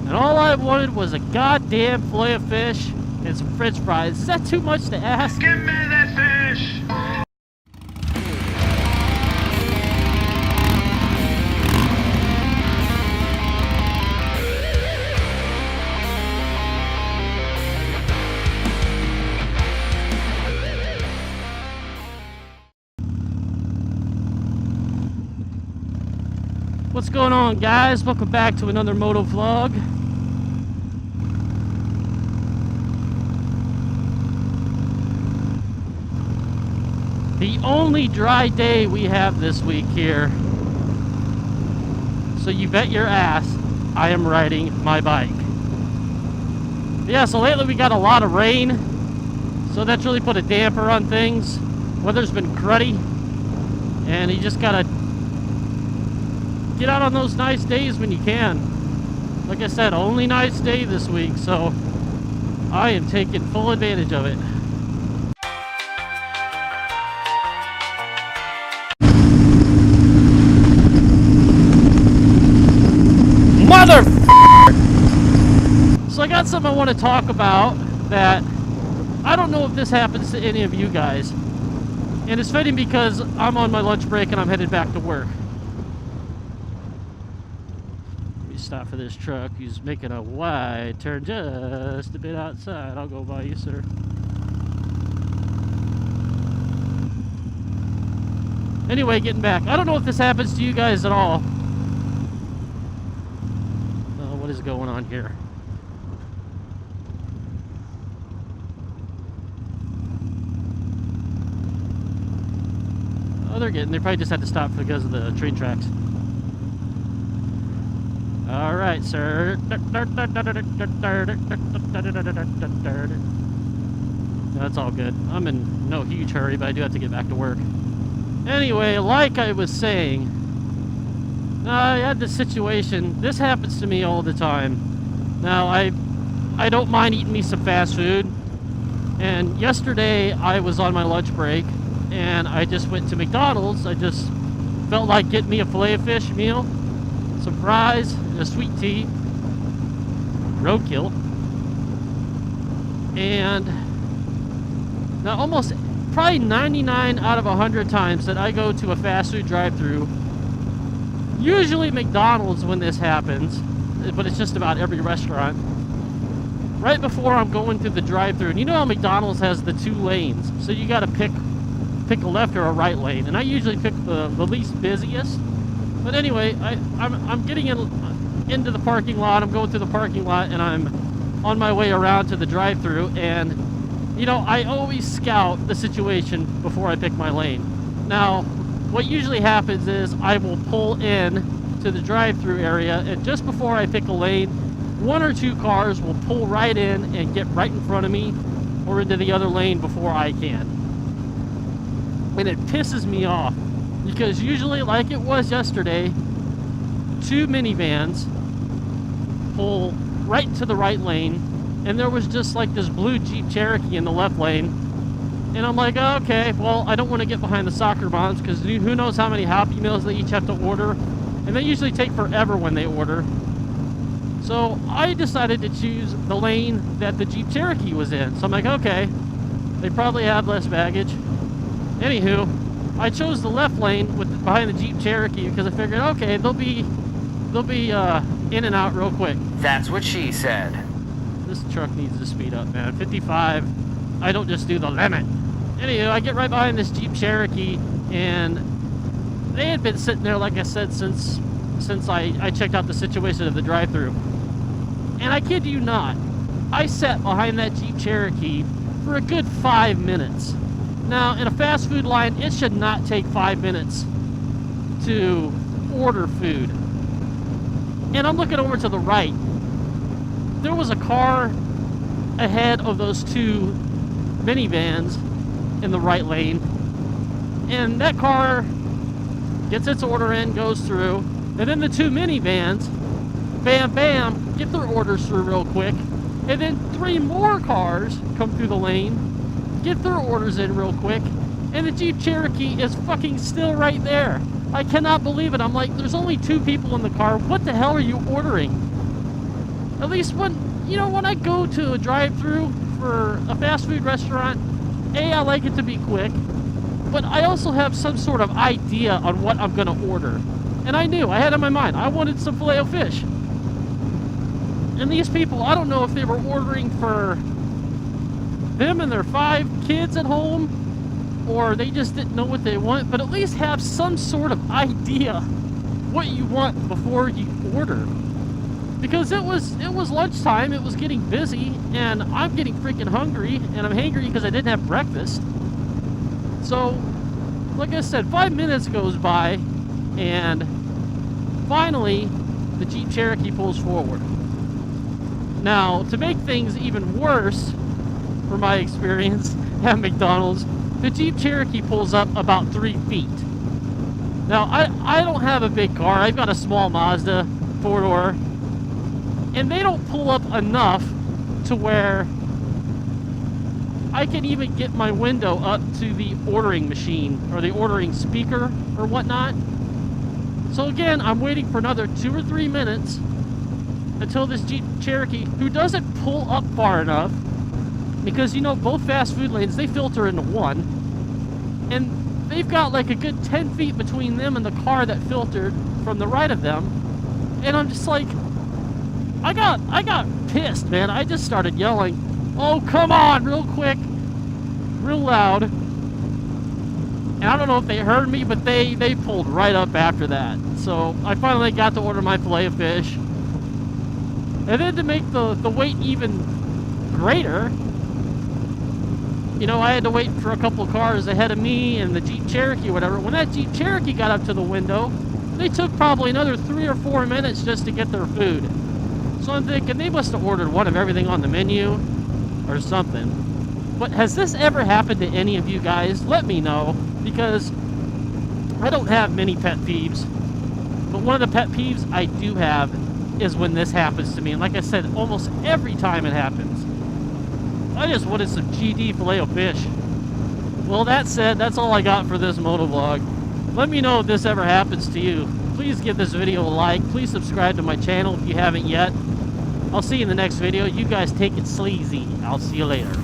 And all I wanted was a goddamn fillet of fish and some french fries. Is that too much to ask? Give me that fish! What's going on, guys? Welcome back to another moto vlog. The only dry day we have this week here. So you bet your ass I am riding my bike. Yeah, so lately we got a lot of rain, so that's really put a damper on things. Weather's been cruddy, and you just gotta get out on those nice days when you can. Like I said, only nice day this week, so I am taking full advantage of it. So I got something I want to talk about that I don't know if this happens to any of you guys. And it's fitting because I'm on my lunch break and I'm headed back to work. Let me stop for this truck. He's making a wide turn just a bit outside. I'll go by you, sir. Anyway, getting back. I don't know if this happens to you guys at all. What is going on here? Oh, they probably just had to stop because of the train tracks. All right, sir. That's all good. I'm in no huge hurry, but I do have to get back to work. Anyway, like I was saying, I had this situation. This happens to me all the time. Now, I don't mind eating me some fast food. And yesterday, I was on my lunch break, and I just went to McDonald's. I just felt like getting me a filet of fish meal, some fries, and a sweet tea. Roadkill. And now probably 99 out of 100 times that I go to a fast food drive-thru, usually McDonald's when this happens, but it's just about every restaurant, right before I'm going through the drive-thru. And you know how McDonald's has the two lanes, so you got to pick a left or a right lane, and I usually pick the least busiest. But anyway, I'm getting into the parking lot. I'm going through the parking lot, and I'm on my way around to the drive-thru. And you know, I always scout the situation before I pick my lane. Now, what usually happens is I will pull in to the drive-thru area, and just before I pick a lane, one or two cars will pull right in and get right in front of me or into the other lane before I can. And it pisses me off because usually, like it was yesterday, two minivans pull right into the right lane, and there was just like this blue Jeep Cherokee in the left lane. And I'm like, oh, okay, well, I don't want to get behind the soccer moms because who knows how many Happy Meals they each have to order. And they usually take forever when they order. So I decided to choose the lane that the Jeep Cherokee was in. So I'm like, okay, they probably have less baggage. Anywho, I chose the left lane behind the Jeep Cherokee because I figured, okay, they'll be in and out real quick. That's what she said. This truck needs to speed up, man. 55. I don't just do the limit. Anyway, I get right behind this Jeep Cherokee, and they had been sitting there, like I said, since I checked out the situation of the drive-thru. And I kid you not, I sat behind that Jeep Cherokee for a good 5 minutes. Now, in a fast food line, it should not take 5 minutes to order food. And I'm looking over to the right. There was a car ahead of those two minivans in the right lane, and that car gets its order in, goes through, and then the two minivans, bam, bam, get their orders through real quick, and then three more cars come through the lane, get their orders in real quick, and the Jeep Cherokee is fucking still right there. I cannot believe it. I'm like, there's only two people in the car. What the hell are you ordering? At least when I go to a drive-through for a fast food restaurant, I like it to be quick, but I also have some sort of idea on what I'm gonna order. And I had in my mind, I wanted some Filet-O-Fish. And these people, I don't know if they were ordering for them and their 5 kids at home, or they just didn't know what they want, but at least have some sort of idea what you want before you order. Because it was lunchtime, it was getting busy, and I'm getting freaking hungry, and I'm hangry because I didn't have breakfast. So, like I said, 5 minutes goes by, and finally, the Jeep Cherokee pulls forward. Now, to make things even worse, for my experience at McDonald's, the Jeep Cherokee pulls up about 3 feet. Now, I don't have a big car. I've got a small Mazda 4-door. And they don't pull up enough to where I can even get my window up to the ordering machine or the ordering speaker or whatnot. So again, I'm waiting for another 2 or 3 minutes until this Jeep Cherokee, who doesn't pull up far enough, because both fast food lanes, they filter into one, and they've got like a good 10 feet between them and the car that filtered from the right of them. And I'm just like, I got pissed, man. I just started yelling, "Oh, come on," real quick, real loud. And I don't know if they heard me, but they pulled right up after that. So I finally got to order my Filet-O-Fish. And then to make the wait even greater, I had to wait for a couple cars ahead of me and the Jeep Cherokee or whatever. When that Jeep Cherokee got up to the window, they took probably another 3 or 4 minutes just to get their food. So I'm thinking they must have ordered one of everything on the menu or something. But has this ever happened to any of you guys? Let me know, because I don't have many pet peeves. But one of the pet peeves I do have is when this happens to me. And like I said, almost every time it happens. I just wanted some GD Filet-O-Fish. Well, that said, that's all I got for this motovlog. Let me know if this ever happens to you. Please give this video a like. Please subscribe to my channel if you haven't yet. I'll see you in the next video. You guys take it sleazy. I'll see you later.